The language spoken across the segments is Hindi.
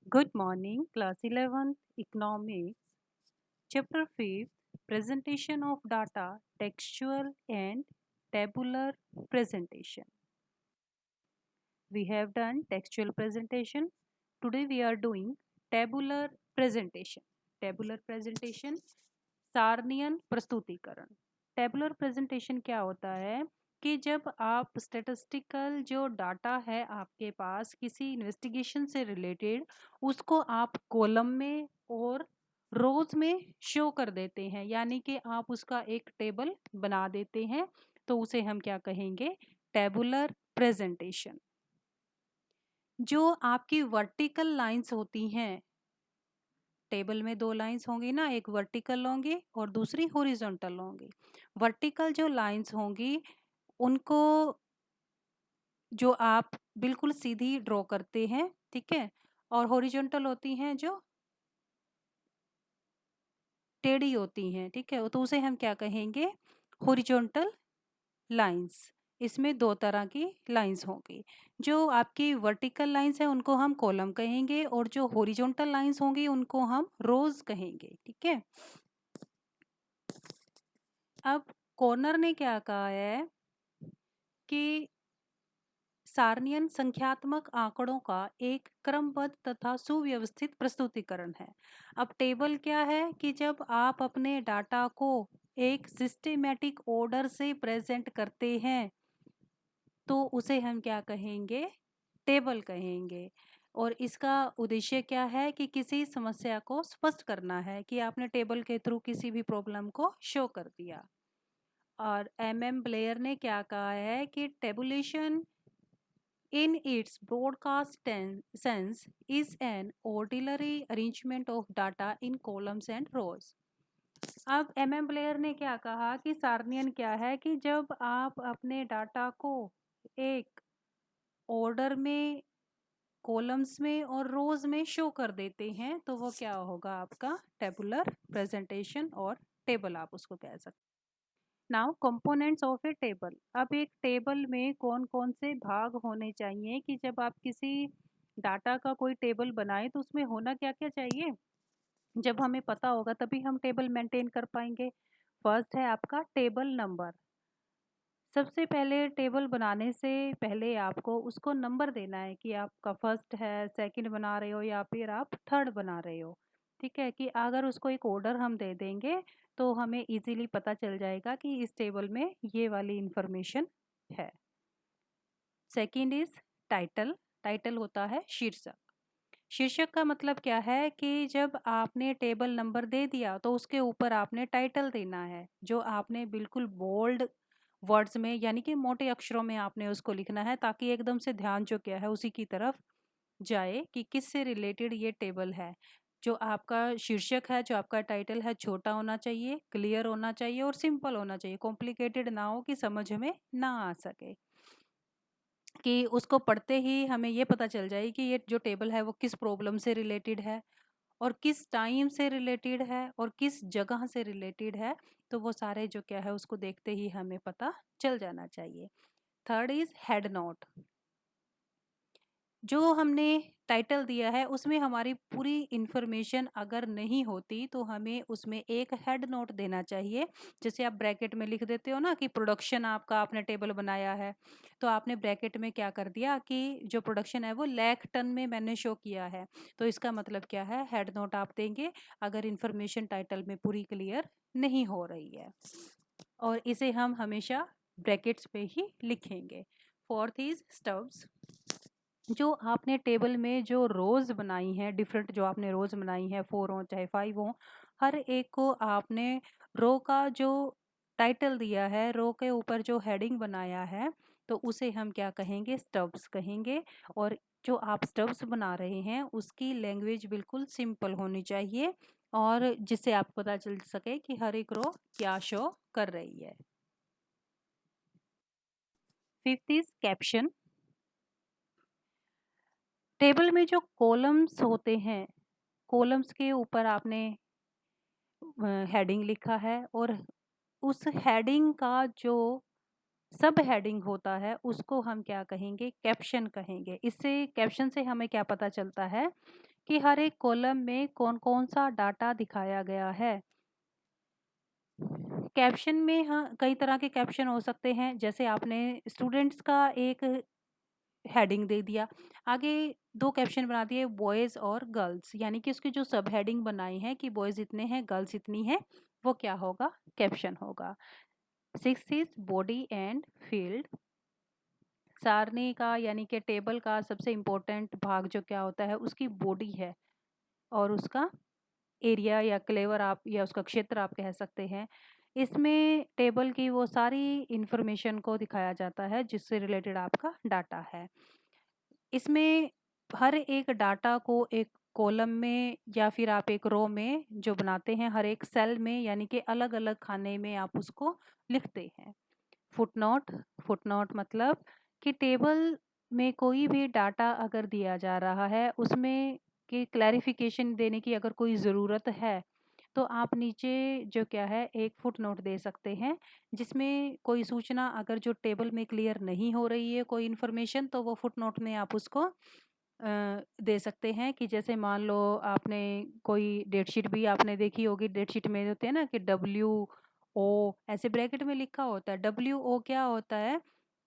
Good morning, class 11th Economics, chapter 5th Presentation of Data, Textual and Tabular Presentation. We have done textual presentation. Today we are doing tabular presentation. Tabular presentation, सारणियन प्रस्तुतिकरण. टेबुलर प्रेजेंटेशन क्या होता है कि जब आप स्टेटिस्टिकल जो डाटा है आपके पास किसी इन्वेस्टिगेशन से रिलेटेड उसको आप कॉलम में और रोज में शो कर देते हैं, यानी कि आप उसका एक टेबल बना देते हैं, तो उसे हम क्या कहेंगे? Tabular presentation. जो आपकी वर्टिकल लाइंस होती हैं, टेबल में दो लाइंस होंगी ना, एक वर्टिकल होंगी और दूसरी हॉरिजॉन्टल होंगी. वर्टिकल जो लाइंस होंगी उनको जो आप बिल्कुल सीधी ड्रॉ करते हैं, ठीक है, और हॉरिजॉन्टल होती हैं जो टेढ़ी होती हैं, ठीक है, तो उसे हम क्या कहेंगे? Horizontal lines. इसमें दो तरह की लाइंस होंगी. जो आपकी वर्टिकल लाइंस है उनको हम कॉलम कहेंगे और जो हॉरिजॉन्टल लाइंस होंगी उनको हम रोज कहेंगे, ठीक है. अब कॉर्नर ने क्या कहा है कि सारणियन संख्यात्मक आंकड़ों का एक क्रमबद्ध तथा सुव्यवस्थित प्रस्तुतिकरण है. अब टेबल क्या है कि जब आप अपने डाटा को एक सिस्टेमेटिक ऑर्डर से प्रेजेंट करते हैं तो उसे हम क्या कहेंगे? टेबल कहेंगे. और इसका उद्देश्य क्या है कि किसी समस्या को स्पष्ट करना है कि आपने टेबल के थ्रू किसी भी प्रॉब्लम को शो कर दिया. और ब्लेयर ने क्या कहा है कि tabulation in its broadcast sense is an ordinary arrangement of data in columns and rows. अब ब्लेयर ने क्या कहा कि सारणियन क्या है कि जब आप अपने डाटा को एक ऑर्डर में, कॉलम्स में और रोज में शो कर देते हैं तो वो क्या होगा? आपका टेबुलर प्रेजेंटेशन और टेबल आप उसको कह सकते. Now components of A table. अब एक टेबल में कौन कौन से भाग होने चाहिए कि जब आप किसी डाटा का कोई टेबल बनाए तो उसमें होना क्या क्या चाहिए? जब हमें पता होगा तभी हम टेबल मेंटेन कर पाएंगे. फर्स्ट है आपका टेबल नंबर. सबसे पहले टेबल बनाने से पहले आपको उसको नंबर देना है कि आपका फर्स्ट है, सेकंड बना रहे हो या फिर आप थर्ड बना रहे हो, ठीक है. कि अगर उसको एक ऑर्डर हम दे देंगे तो हमें इजीली पता चल जाएगा कि इस टेबल में ये वाली इंफॉर्मेशन है. Second is title. टाइटल होता है शीर्षक. शीर्षक का मतलब क्या है कि जब आपने टेबल नंबर दे दिया तो उसके ऊपर आपने टाइटल देना है, जो आपने बिल्कुल बोल्ड वर्ड्स में यानी कि मोटे अक्षरों में आपने उसको लिखना है, ताकि एकदम से ध्यान जो क्या है उसी की तरफ जाए कि किससे रिलेटेड ये टेबल है. जो आपका शीर्षक है, जो आपका टाइटल है, छोटा होना चाहिए, क्लियर होना चाहिए और सिंपल होना चाहिए. कॉम्प्लिकेटेड ना हो कि समझ में ना आ सके, कि उसको पढ़ते ही हमें ये पता चल जाए कि ये जो टेबल है वो किस प्रॉब्लम से रिलेटेड है और किस टाइम से रिलेटेड है और किस जगह से रिलेटेड है. तो वो सारे जो क्या है उसको देखते ही हमें पता चल जाना चाहिए. Third is head note. जो हमने टाइटल दिया है उसमें हमारी पूरी इंफॉर्मेशन अगर नहीं होती तो हमें उसमें एक हेड नोट देना चाहिए. जैसे आप ब्रैकेट में लिख देते हो ना कि प्रोडक्शन आपका आपने टेबल बनाया है, तो आपने ब्रैकेट में क्या कर दिया कि जो प्रोडक्शन है वो लाख टन में मैंने शो किया है. तो इसका मतलब क्या है? हेड नोट आप देंगे अगर इंफॉर्मेशन टाइटल में पूरी क्लियर नहीं हो रही है, और इसे हम हमेशा ब्रैकेट्स पे ही लिखेंगे. Fourth is stubs. जो आपने टेबल में जो रोज बनाई हैं, डिफरेंट जो आपने रोज बनाई हैं, 4 हो चाहे 5 हो, हर एक को आपने रो का जो टाइटल दिया है, रो के ऊपर जो हेडिंग बनाया है, तो उसे हम क्या कहेंगे? स्टब्स कहेंगे. और जो आप स्टब्स बना रहे हैं उसकी लैंग्वेज बिल्कुल सिंपल होनी चाहिए और जिससे आपको पता चल सके कि हर एक रो क्या शो कर रही है. Fifth is caption. टेबल में जो कॉलम्स होते हैं, कॉलम्स के ऊपर आपने हेडिंग लिखा है और उस हेडिंग का जो सब हेडिंग होता है उसको हम क्या कहेंगे? कैप्शन कहेंगे. इससे कैप्शन से हमें क्या पता चलता है कि हर एक कॉलम में कौन-कौन सा डाटा दिखाया गया है। कैप्शन में हाँ, कई तरह के कैप्शन हो सकते हैं, जैसे आपने स्टूडेंट्स का एक हेडिंग दे दिया, आगे 2 कैप्शन बना दिए बॉयज़ और गर्ल्स, यानी कि उसकी जो सब हेडिंग बनाई है कि बॉयज़ इतने हैं, गर्ल्स इतनी हैं, वो क्या होगा? कैप्शन होगा। 6 इज़ बॉडी एंड फील्ड। सारणी का यानी कि टेबल का सबसे इम्पोर्टेंट भाग जो क्या होता है, उसकी बॉडी है और उसका एरिया या क्लेवर आप या उसका क्षेत्र आप कह सकते हैं। इसमें टेबल की वो सारी इन्फॉर्मेशन को दिखाया जाता है जिससे रिलेटेड आपका डाटा है। इसमें हर एक डाटा को एक कॉलम में या फिर आप एक रो में जो बनाते हैं, हर एक सेल में यानी कि अलग-अलग खाने में आप उसको लिखते हैं। फुटनोट, फुटनोट मतलब कि टेबल में कोई भी डाटा अगर दिया जा रहा है, उसमें कि क्लैरिफ़िकेशन देने की अगर कोई ज़रूरत है, तो आप नीचे जो क्या है एक फुटनोट दे सकते हैं, जिसमें कोई सूचना अगर जो टेबल में क्लियर नहीं हो रही है कोई इन्फॉर्मेशन, तो वो फुटनोट में आप उसको दे सकते हैं कि जैसे मान लो आपने कोई डेटशीट भी आपने देखी होगी, डेटशीट में होते हैं ना कि WO ऐसे ब्रैकेट में लिखा होता है। WO क्या होता है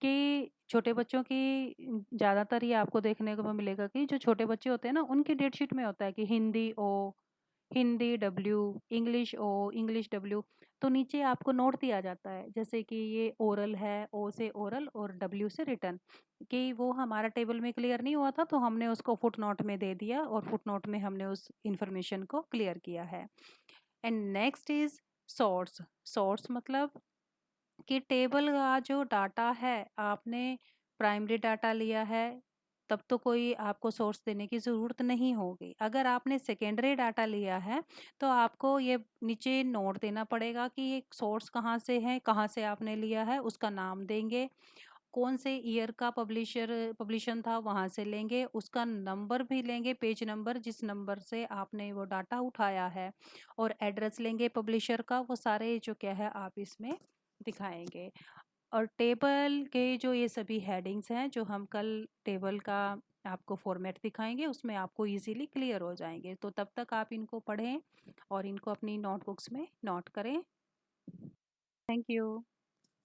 कि छोटे बच्चों की ज़्यादातर ये आपको देखने को मिलेगा कि जो छोटे बच्चे होते हैं ना, उनकी डेटशीट में होता है कि Hindi O, Hindi W, English O, English W। तो नीचे आपको नोट दिया जाता है, जैसे कि ये ओरल है, O से ओरल और W से रिटन, कि वो हमारा टेबल में क्लियर नहीं हुआ था तो हमने उसको फुटनोट में दे दिया और फुटनोट में हमने उस इंफॉर्मेशन को क्लियर किया है। And next is source. Source मतलब कि टेबल का जो डाटा है आपने प्राइमरी डाटा लिया है, तब तो कोई आपको सोर्स देने की ज़रूरत नहीं होगी। अगर आपने सेकेंडरी डाटा लिया है तो आपको ये नीचे नोट देना पड़ेगा कि ये सोर्स कहाँ से है, कहाँ से आपने लिया है, उसका नाम देंगे, कौन से ईयर का पब्लिशन था वहाँ से लेंगे, उसका नंबर भी लेंगे, पेज नंबर जिस नंबर से आपने वो डाटा उठाया है, और एड्रेस लेंगे पब्लिशर का। वो सारे जो क्या है आप इसमें दिखाएंगे। और टेबल के जो ये सभी हेडिंग्स हैं जो हम कल टेबल का आपको फॉर्मेट दिखाएंगे, उसमें आपको इजीली क्लियर हो जाएंगे। तो तब तक आप इनको पढ़ें और इनको अपनी नोटबुक्स में नोट करें। Thank you.